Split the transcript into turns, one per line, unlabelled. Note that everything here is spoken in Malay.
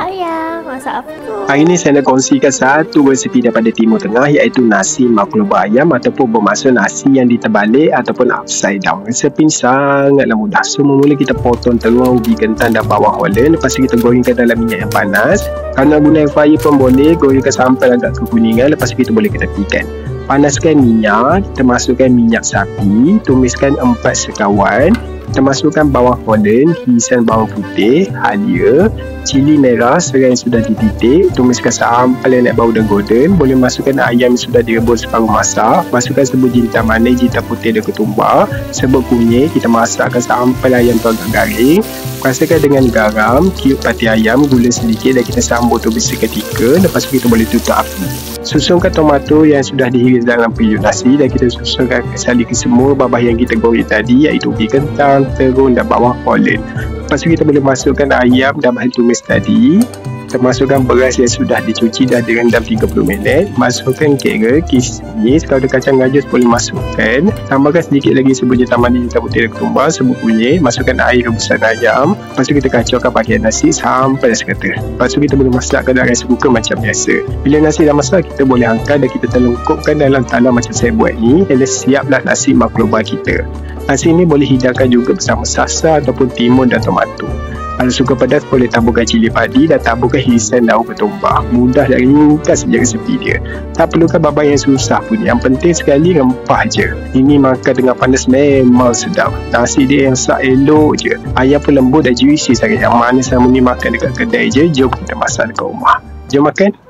sayang, masak apa tu?
Hari ini saya nak kongsikan satu resipi daripada Timur Tengah, iaitu nasi maklubah ayam ataupun bermaksud nasi yang diterbalik ataupun upside down. Resepi sangatlah mudah. So mula kita potong telur, ubi, kentang dan bawang holland. Lepas tu kita gorengkan dalam minyak yang panas. Kalau nak guna air fryer pun boleh, gorengkan sampai agak kekuningan. Lepas tu kita boleh ketepikan. Panaskan minyak, kita masukkan minyak sapi, tumiskan 4 sekawan. Kita masukkan bawang holland, irisan bawang putih, halia, cili merah, serai yang sudah dititik, tumiskan sampai naik bau dan golden. Boleh masukkan ayam yang sudah direbus separuh masak, masukkan serbuk jintan manis, jintan putih dan ketumbar, serbuk kunyit. Kita masakkan sampai ayam tu agak garing. Rasakan dengan garam, cube pati ayam, gula sedikit dan kita sambal tumis seketika. Lepas tu kita boleh tutup api. Susunkan tomato yang sudah dihiris dalam periuk nasi dan kita susunkan salin ke semua babah yang kita goreng tadi, iaitu ubi kentang, terung dan bawang holland. Lepas tu kita boleh masukkan ayam dan bahan tumis tadi. Kita masukkan beras yang sudah dicuci dan direndam 30 minit. Masukkan carrot, kismis, kalau ada kacang gajus boleh masukkan. Tambahkan sedikit lagi serbuk jintan manis, jintan putih dan ketumbar, serbuk kunyit. Masukkan air rebusan ayam. Lepas tu kita kacaukan bahagian nasi sampai dah serata. Lepas tu kita boleh masakkan dalam rice cooker macam biasa. Bila nasi dah masak, kita boleh angkat dan kita telungkupkan dalam talam macam saya buat ni. Dan siaplah nasi maklubah kita. Nasi ni boleh hidangkan juga bersama salsa ataupun timun dan tomato. Kalau suka pedas boleh taburkan cili padi dan taburkan irisan daun ketumbar. Mudah dan ringkas saja resepi dia. Tak perlukan babat yang susah pun. Yang penting sekali rempah je. Ini makan dengan panas memang sedap. Nasi dia yang sak elok je. Ayam pun lembut dan juicy sangat. Yang mana sama ni makan dekat kedai je. Jom kita masak dekat rumah. Jom makan.